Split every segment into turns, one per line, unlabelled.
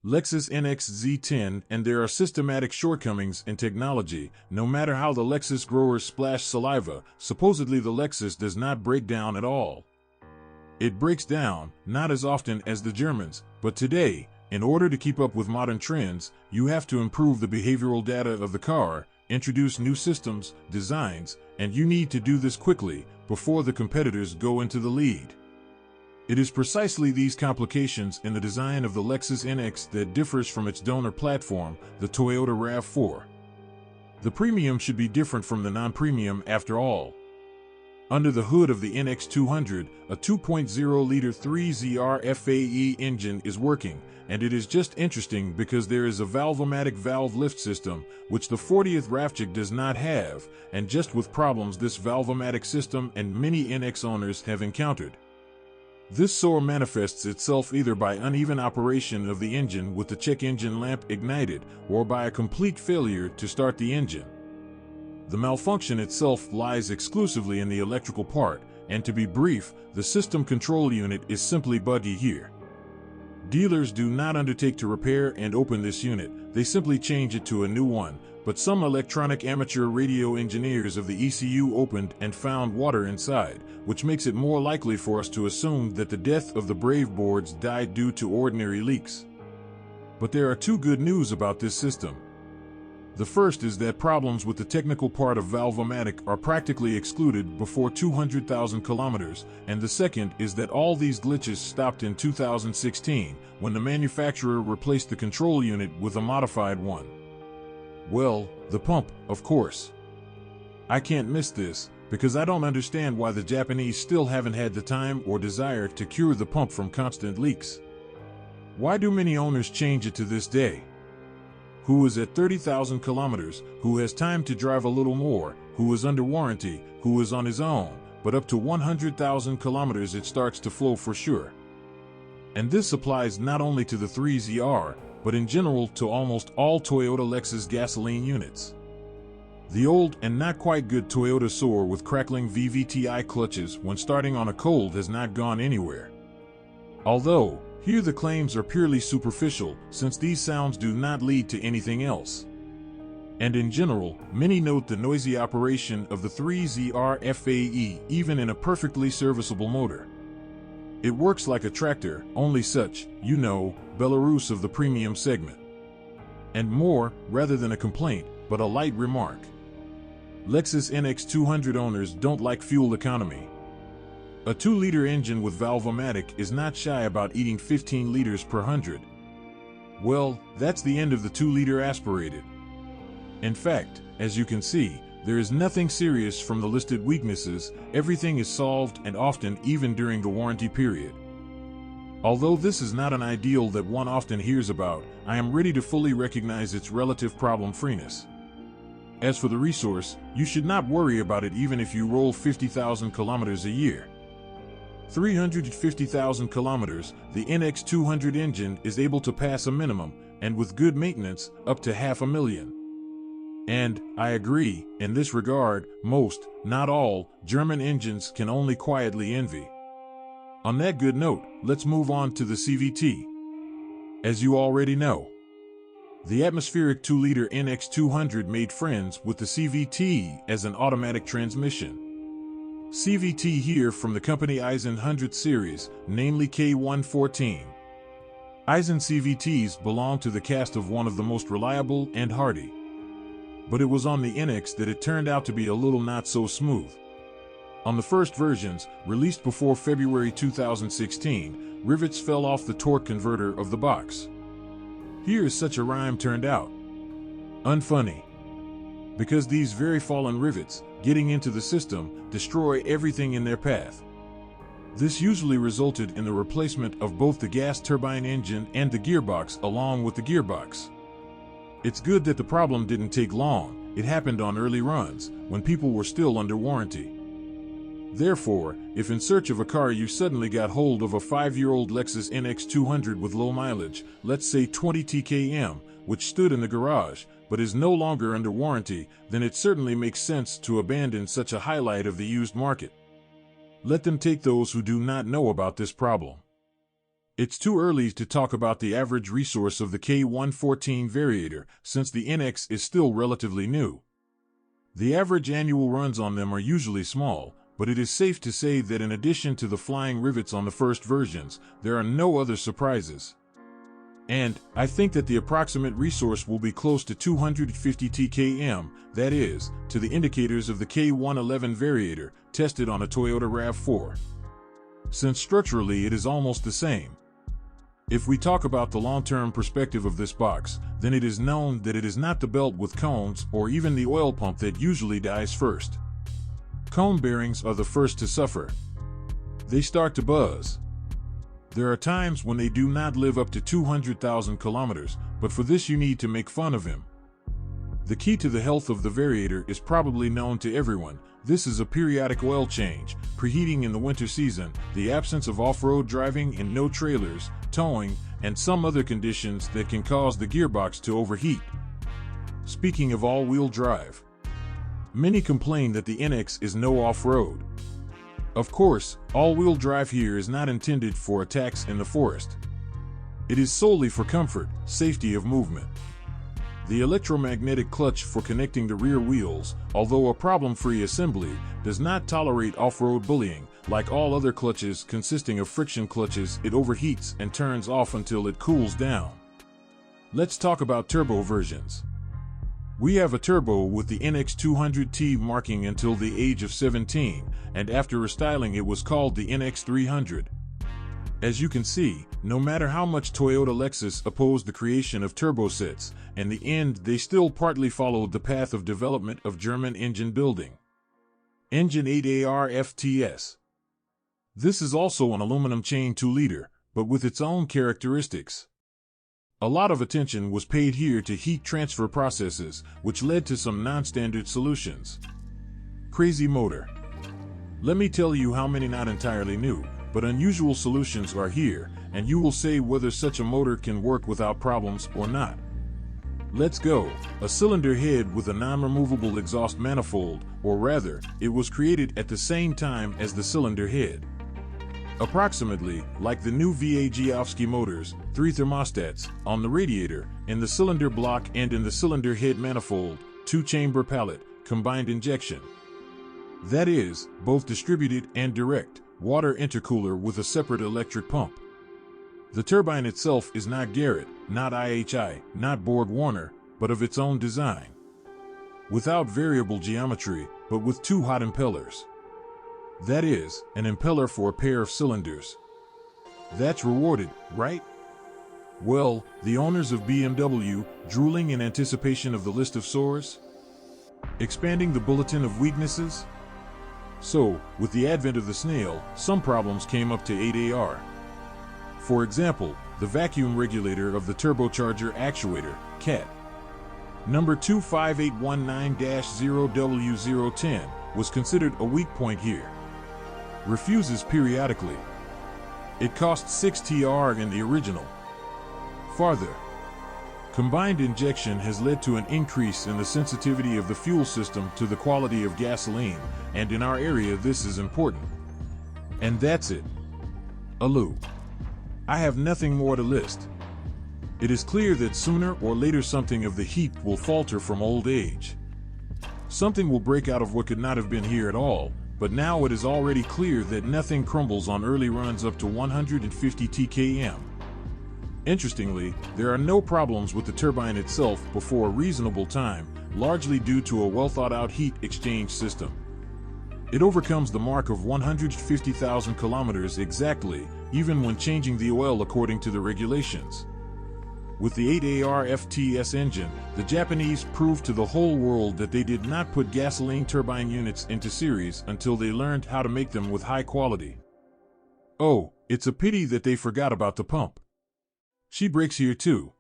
Lexus NX Z10, and there are systematic shortcomings in technology. No matter how the Lexus growers splash saliva, supposedly the Lexus does not break down at all. It breaks down, not as often as the Germans, but today, in order to keep up with modern trends, you have to improve the behavioral data of the car, introduce new systems, designs, and you need to do this quickly, before the competitors go into the lead. It is precisely these complications in the design of the Lexus NX that differs from its donor platform, the Toyota RAV4. The premium should be different from the non-premium after all. Under the hood of the NX 200, a 2.0-liter 3ZR FAE engine is working, and it is just interesting because there is a valve-o-matic valve lift system, which the 40th RAV4 does not have, and just with problems this valve-o-matic system and many NX owners have encountered. This sore manifests itself either by uneven operation of the engine with the check engine lamp ignited, or by a complete failure to start the engine. The malfunction itself lies exclusively in the electrical part, and to be brief, the system control unit is simply buggy here. Dealers do not undertake to repair and open this unit, they simply change it to a new one, but some electronic amateur radio engineers of the ECU opened and found water inside, which makes it more likely for us to assume that the death of the Brave boards died due to ordinary leaks. But there are two good news about this system. The first is that problems with the technical part of valve-o-matic are practically excluded before 200,000 kilometers, and the second is that all these glitches stopped in 2016, when the manufacturer replaced the control unit with a modified one. Well, the pump, of course. I can't miss this, because I don't understand why the Japanese still haven't had the time or desire to cure the pump from constant leaks. Why do many owners change it to this day? Who is at 30,000 kilometers, who has time to drive a little more, who is under warranty, who is on his own, but up to 100,000 kilometers it starts to flow for sure. And this applies not only to the 3ZR, but in general to almost all Toyota Lexus gasoline units. The old and not quite good Toyota Soar with crackling VVTi clutches when starting on a cold has not gone anywhere. Although, here the claims are purely superficial, since these sounds do not lead to anything else. And in general, many note the noisy operation of the 3ZR FAE even in a perfectly serviceable motor. It works like a tractor, only such, you know, Belarus of the premium segment. And more, rather than a complaint, but a light remark. Lexus NX 200 owners don't like fuel economy. A 2-liter engine with valve-o-matic is not shy about eating 15 liters per 100. Well, that's the end of the 2-liter aspirated. In fact, as you can see, there is nothing serious from the listed weaknesses, everything is solved and often even during the warranty period. Although this is not an ideal that one often hears about, I am ready to fully recognize its relative problem-freeness. As for the resource, you should not worry about it even if you roll 50,000 kilometers a year. 350,000 kilometers, the NX 200 engine is able to pass a minimum, and with good maintenance, up to 500,000. And, I agree, in this regard, most, not all, German engines can only quietly envy. On that good note, let's move on to the CVT. As you already know, the atmospheric 2-liter NX 200 made friends with the CVT as an automatic transmission. CVT here from the company Aisin 100 series, namely K114. Aisin CVTs belong to the cast of one of the most reliable and hardy. But it was on the NX that it turned out to be a little not so smooth. On the first versions, released before February 2016, rivets fell off the torque converter of the box. Here is such a rhyme turned out. Unfunny. Because these very fallen rivets, getting into the system, destroy everything in their path. This usually resulted in the replacement of both the gas turbine engine and the gearbox along with the gearbox. It's good that the problem didn't take long, it happened on early runs, when people were still under warranty. Therefore, if in search of a car you suddenly got hold of a 5-year-old Lexus NX 200 with low mileage, let's say 20 TkM, which stood in the garage, but is no longer under warranty, then it certainly makes sense to abandon such a highlight of the used market. Let them take those who do not know about this problem. It's too early to talk about the average resource of the K114 variator, since the NX is still relatively new. The average annual runs on them are usually small, but it is safe to say that in addition to the flying rivets on the first versions, there are no other surprises. And I think that the approximate resource will be close to 250 TKM, that is, to the indicators of the K111 variator, tested on a Toyota RAV4. Since structurally it is almost the same. If we talk about the long-term perspective of this box, then it is known that it is not the belt with cones or even the oil pump that usually dies first. Cone bearings are the first to suffer. They start to buzz. There are times when they do not live up to 200,000 kilometers, but for this you need to make fun of him. The key to the health of the variator is probably known to everyone. This is a periodic oil change, preheating in the winter season, the absence of off-road driving and no trailers, towing, and some other conditions that can cause the gearbox to overheat. Speaking of all-wheel drive, many complain that the NX is no off-road. Of course, all-wheel drive here is not intended for attacks in the forest. It is solely for comfort, safety of movement. The electromagnetic clutch for connecting the rear wheels, although a problem-free assembly, does not tolerate off-road bullying. Like all other clutches consisting of friction clutches, it overheats and turns off until it cools down. Let's talk about turbo versions. We have a turbo with the NX200T marking until the age of 17, and after restyling it was called the NX300. As you can see, no matter how much Toyota Lexus opposed the creation of turbo sets, in the end they still partly followed the path of development of German engine building. Engine 8AR FTS. This is also an aluminum chain 2-liter, but with its own characteristics. A lot of attention was paid here to heat transfer processes, which led to some non-standard solutions. Crazy motor. Let me tell you how many not entirely new, but unusual solutions are here, and you will say whether such a motor can work without problems or not. Let's go. A cylinder head with a non-removable exhaust manifold, or rather, it was created at the same time as the cylinder head. Approximately, like the new Vagiovsky motors, 3 thermostats, on the radiator, in the cylinder block and in the cylinder head manifold, 2-chamber pallet, combined injection. That is, both distributed and direct, water intercooler with a separate electric pump. The turbine itself is not Garrett, not IHI, not Borg-Warner, but of its own design. Without variable geometry, but with 2 hot impellers. That is, an impeller for a pair of cylinders. That's rewarded, right? Well, the owners of BMW, drooling in anticipation of the list of sores? Expanding the bulletin of weaknesses? So, with the advent of the snail, some problems came up to 8AR. For example, the vacuum regulator of the turbocharger actuator, CAT. Number 25819-0W010, was considered a weak point here. Refuses periodically. It cost 6 TR in the original. Farther, combined injection has led to an increase in the sensitivity of the fuel system to the quality of gasoline, and in our area this is important. And that's it. Aloo. I have nothing more to list. It is clear that sooner or later something of the heap will falter from old age. Something will break out of what could not have been here at all, but now it is already clear that nothing crumbles on early runs up to 150 TKM. Interestingly, there are no problems with the turbine itself before a reasonable time, largely due to a well-thought-out heat exchange system. It overcomes the mark of 150,000 kilometers exactly, even when changing the oil according to the regulations. With the 8AR FTS engine, the Japanese proved to the whole world that they did not put gasoline turbine units into series until they learned how to make them with high quality. Oh, it's a pity that they forgot about the pump. She breaks here too.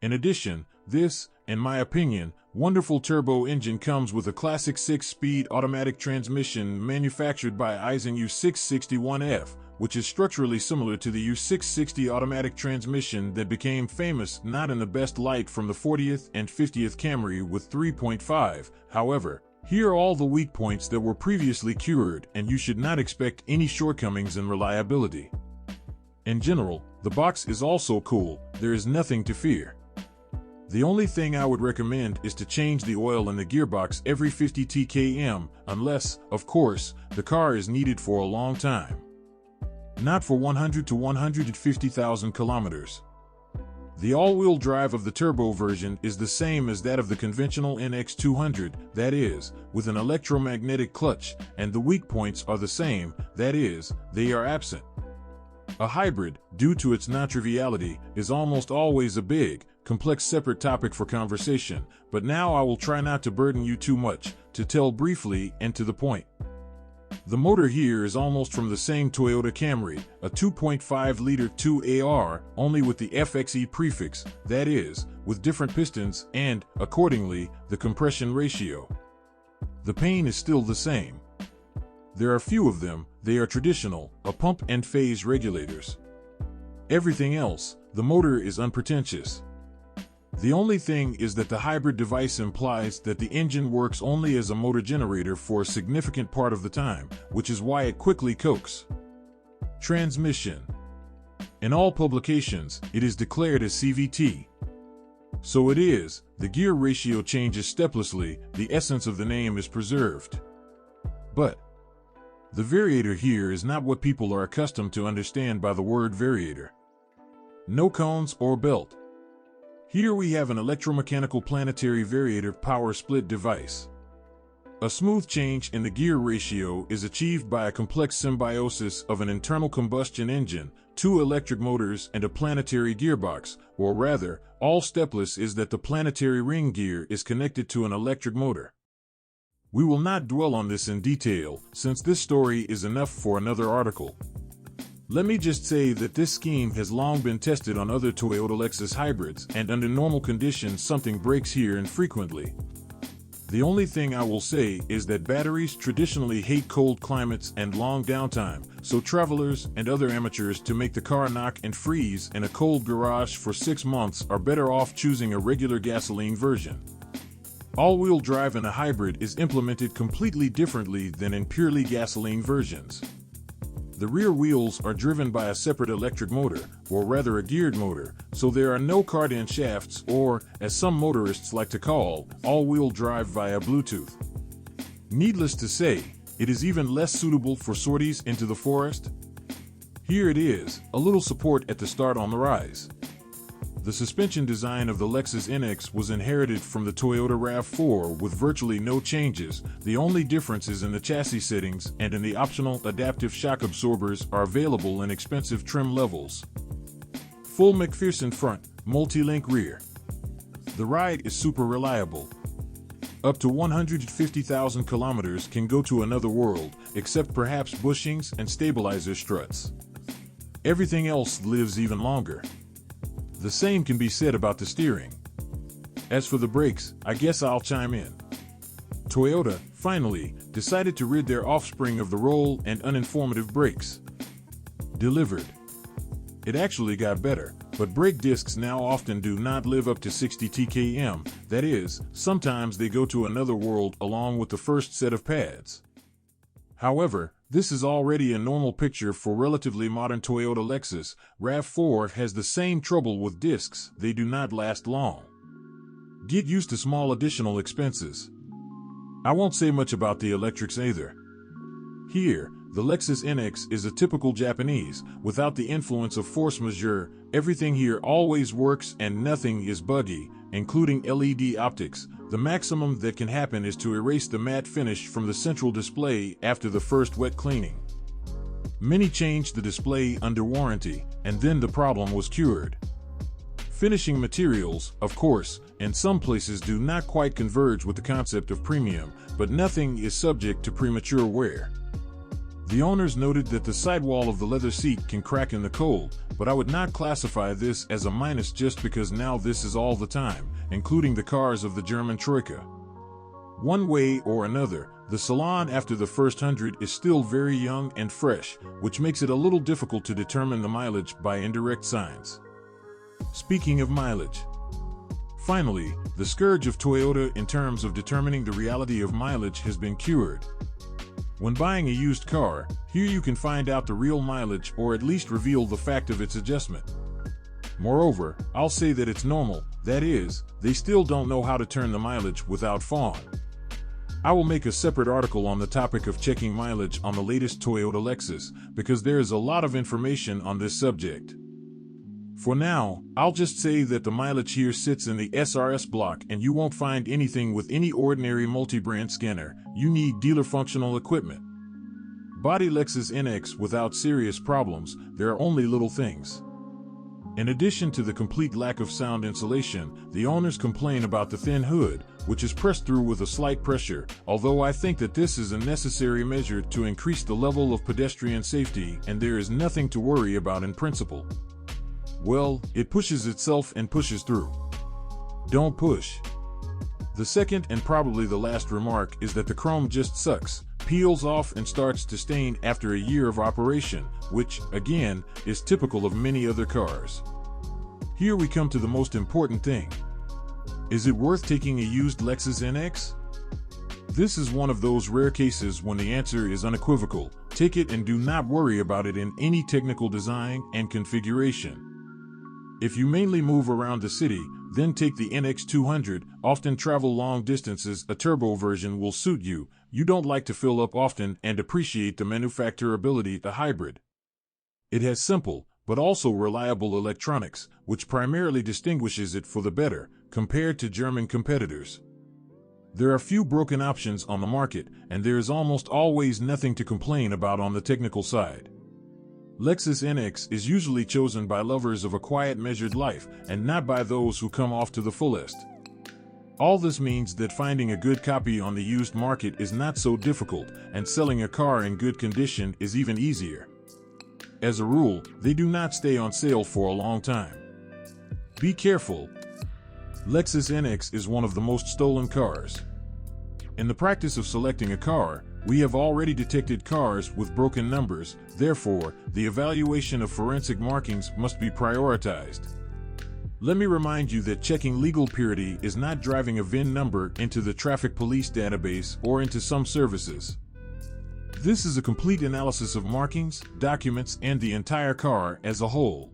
In addition, this, in my opinion, wonderful turbo engine comes with a classic 6-speed automatic transmission manufactured by Aisin U661F, which is structurally similar to the U660 automatic transmission that became famous not in the best light from the 40th and 50th Camry with 3.5. However, here are all the weak points that were previously cured, and you should not expect any shortcomings in reliability. In general, the box is also cool, there is nothing to fear. The only thing I would recommend is to change the oil in the gearbox every 50 tkm, unless, of course, the car is needed for a long time. Not for 100 to 150,000 kilometers. The all-wheel drive of the turbo version is the same as that of the conventional NX 200, that is, with an electromagnetic clutch, and the weak points are the same, that is, they are absent. A hybrid, due to its non-triviality, is almost always a big, complex separate topic for conversation, but now I will try not to burden you too much, to tell briefly and to the point. The motor here is almost from the same Toyota Camry, a 2.5-liter 2AR, only with the FXE prefix, that is, with different pistons and, accordingly, the compression ratio. The pain is still the same. There are few of them, they are traditional, a pump and phase regulators. Everything else, the motor is unpretentious. The only thing is that the hybrid device implies that the engine works only as a motor generator for a significant part of the time, which is why it quickly cokes. Transmission. In all publications, it is declared as CVT. So it is, the gear ratio changes steplessly, the essence of the name is preserved. But the variator here is not what people are accustomed to understand by the word variator. No cones or belt. Here we have an electromechanical planetary variator power split device. A smooth change in the gear ratio is achieved by a complex symbiosis of an internal combustion engine, 2 electric motors, and a planetary gearbox, or rather, all stepless is that the planetary ring gear is connected to an electric motor. We will not dwell on this in detail, since this story is enough for another article. Let me just say that this scheme has long been tested on other Toyota Lexus hybrids, and under normal conditions something breaks here infrequently. The only thing I will say is that batteries traditionally hate cold climates and long downtime, so travelers and other amateurs to make the car knock and freeze in a cold garage for 6 months are better off choosing a regular gasoline version. All-wheel drive in a hybrid is implemented completely differently than in purely gasoline versions. The rear wheels are driven by a separate electric motor, or rather a geared motor, so there are no cart-in shafts or, as some motorists like to call, all-wheel drive via Bluetooth. Needless to say, it is even less suitable for sorties into the forest. Here it is, a little support at the start on the rise. The suspension design of the Lexus NX was inherited from the Toyota RAV4 with virtually no changes. The only differences in the chassis settings and in the optional adaptive shock absorbers are available in expensive trim levels. Full McPherson front, multi-link rear. The ride is super reliable. Up to 150,000 kilometers can go to another world, except perhaps bushings and stabilizer struts. Everything else lives even longer. The same can be said about the steering. As for the brakes, I guess I'll chime in. Toyota, finally, decided to rid their offspring of the roll and uninformative brakes. Delivered. It actually got better, but brake discs now often do not live up to 60 tkm, that is, sometimes they go to another world along with the first set of pads. However, this is already a normal picture for relatively modern Toyota Lexus. RAV4 has the same trouble with discs, they do not last long. Get used to small additional expenses. I won't say much about the electrics either. Here, the Lexus NX is a typical Japanese, without the influence of force majeure. Everything here always works and nothing is buggy, including LED optics. The maximum that can happen is to erase the matte finish from the central display after the first wet cleaning. Many changed the display under warranty, and then the problem was cured. Finishing materials, of course, in some places do not quite converge with the concept of premium, but nothing is subject to premature wear. The owners noted that the sidewall of the leather seat can crack in the cold, but I would not classify this as a minus just because now this is all the time, including the cars of the German Troika. One way or another, the salon after the first 100 is still very young and fresh, which makes it a little difficult to determine the mileage by indirect signs. Speaking of mileage. Finally, the scourge of Toyota in terms of determining the reality of mileage has been cured. When buying a used car, here you can find out the real mileage or at least reveal the fact of its adjustment. Moreover, I'll say that it's normal, that is, they still don't know how to turn the mileage without fawn. I will make a separate article on the topic of checking mileage on the latest Toyota Lexus, because there is a lot of information on this subject. For now, I'll just say that the mileage here sits in the SRS block and you won't find anything with any ordinary multi-brand scanner. You need dealer functional equipment. Body Lexus NX without serious problems, there are only little things. In addition to the complete lack of sound insulation, the owners complain about the thin hood, which is pressed through with a slight pressure, although I think that this is a necessary measure to increase the level of pedestrian safety and there is nothing to worry about in principle. Well, it pushes itself and pushes through. Don't push. The second and probably the last remark is that the chrome just sucks, peels off and starts to stain after a year of operation, which, again, is typical of many other cars. Here we come to the most important thing. Is it worth taking a used Lexus NX? This is one of those rare cases when the answer is unequivocal. Take it and do not worry about it in any technical design and configuration. If you mainly move around the city, then take the NX 200, often travel long distances, a turbo version will suit you. You don't like to fill up often and appreciate the manufacturability, the hybrid. It has simple, but also reliable electronics, which primarily distinguishes it for the better, compared to German competitors. There are few broken options on the market, and there is almost always nothing to complain about on the technical side. Lexus NX is usually chosen by lovers of a quiet, measured life, and not by those who come off to the fullest. All this means that finding a good copy on the used market is not so difficult, and selling a car in good condition is even easier. As a rule, they do not stay on sale for a long time. Be careful. Lexus NX is one of the most stolen cars. In the practice of selecting a car, we have already detected cars with broken numbers, therefore, the evaluation of forensic markings must be prioritized. Let me remind you that checking legal purity is not driving a VIN number into the traffic police database or into some services. This is a complete analysis of markings, documents, and the entire car as a whole.